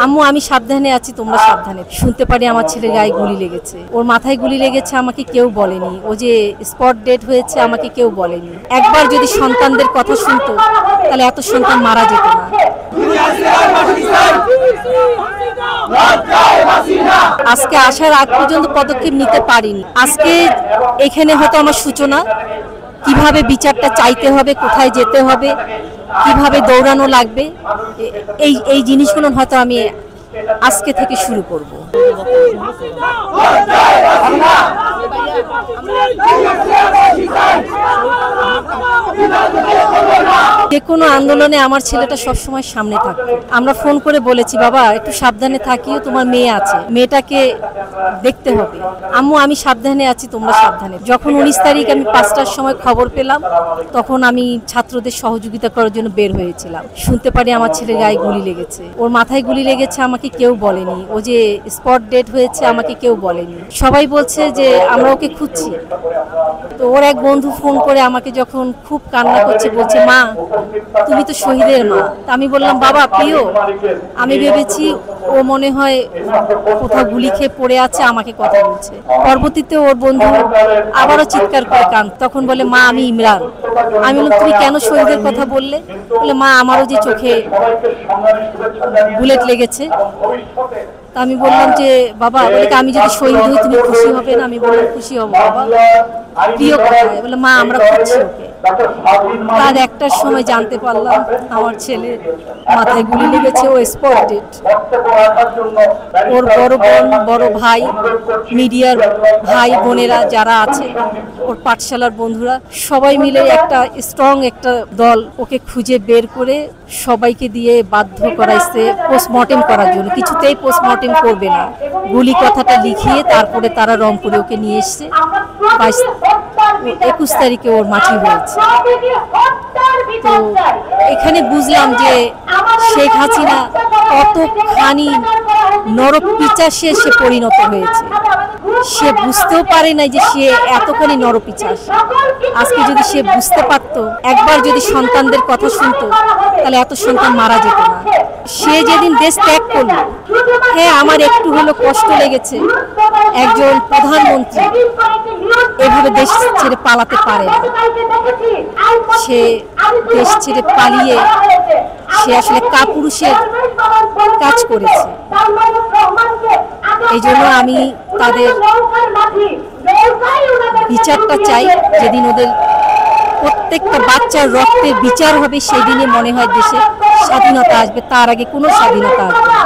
আম্মু আমি সাবধানে আছি, তোমরা সাবধানে। শুনতে পারি আমার ছেলের গায়ে গুলি লেগেছে, ওর মাথায় গুলি লেগেছে, আমাকে কেউ বলেনি। ও যে স্পট ডেড হয়েছে আমাকে কেউ বলেনি। একবার যদি সন্তানদের কথা শুনতো তাহলে এত সন্তান মারা যেত না। আজকে আসার আগ পর্যন্ত পদক্ষেপ নিতে পারিনি। আজকে এখানে হয়তো আমার সূচনা, কিভাবে বিচারটা চাইতে হবে, কোথায় যেতে হবে, কিভাবে দৌড়ানো লাগবে, এই জিনিসগুলো হয়তো আমি আজকে থেকে শুরু করব। যে কোনো আন্দোলনে আমার ছেলেটা সবসময় সামনে থাকতো। আমরা ফোন করে বলেছি, বাবা একটু সাবধানে থাকিও, তোমার মেয়ে আছে, মেয়েটাকে দেখতে হবে। আম্মু আমি সাবধানে আছি, তোমরা সাবধানে। যখন 19 তারিখ আমি 5টার সময় খবর পেলাম, তখন আমি ছাত্রদের সহযোগিতা করার জন্য বের হয়েছিলাম। শুনতে পারি আমার ছেলের গায়ে গুলি লেগেছে, ওর মাথায় গুলি লেগেছে, আমাকে কেউ বলেনি। ও যে স্পট ডেড হয়েছে আমাকে কেউ বলেনি। সবাই বলছে যে আমরা ওকে খুঁজছি। তো ওর এক বন্ধু ফোন করে আমাকে যখন খুব কান্না করছে, বলছে মা তুমি তো শহীদের মা। তা আমি বললাম বাবা প্রিয়, আমি ভেবেছি ও মনে হয় কোথাও গুলি খেয়ে পড়ে আছে, আমাকে কথা বলছে। পরবর্তীতে ওর বন্ধু আবারও চিৎকার করে কান, তখন বলে মা আমি ইমরান। আমি বললাম তুমি কেন শহীদের কথা বললে? বলে মা আমারও যে চোখে বুলেট লেগেছে। তা আমি বললাম যে বাবা, বলে আমি যদি শহীদ হই তুমি খুশি হবে না? আমি বললাম খুশি হব বাবা। প্রিয় কোথায়? বলে মা আমরা খুঁজছি ওকে। তার একটার সময় জানতে পারলাম আমার ছেলের মাথায় গুলি লেগেছে, ও স্পট ডেড। ওর বড় বোন, বড় ভাই, মিডিয়ার ভাই বোনেরা যারা আছে, ওর পাঠশালার বন্ধুরা সবাই মিলে একটা স্ট্রং একটা দল ওকে খুঁজে বের করে সবাইকে দিয়ে বাধ্য করাইছে পোস্টমর্টেম করার জন্য। কিছুতেই পোস্টমর্টেম করবে না, গুলি কথাটা লিখিয়ে তারপরে তারা রংপুরে ওকে নিয়ে এসছে। 21 তারিখে ওর মাটি হয়েছে। তো এখানে বুঝলাম যে শেখ হাসিনা কতখানি নরপিশাচে সে পরিণত হয়েছে। সে বুঝতেও পারে না যে সে এতখানি নরপিশাচ। আজকে যদি সে বুঝতে পারত, একবার যদি সন্তানদের কথা শুনতো তাহলে এত সন্তান মারা যেত না। সে যেদিন দেশ ত্যাগ করলো, হ্যাঁ আমার একটু হলো কষ্ট লেগেছে। একজন প্রধানমন্ত্রী এভাবে দেশ ছেড়ে পালাতে পারে না। সে দেশ ছেড়ে পালিয়ে সে আসলে কাপুরুষের কাজ করেছে। এই জন্য আমি তাদের বিচারটা চাই। যেদিন ওদের প্রত্যেকটা বাচ্চার রক্তের বিচার হবে, সেদিনে মনে হয় দেশে স্বাধীনতা আসবে। তার আগে কোনো স্বাধীনতা আসবে না।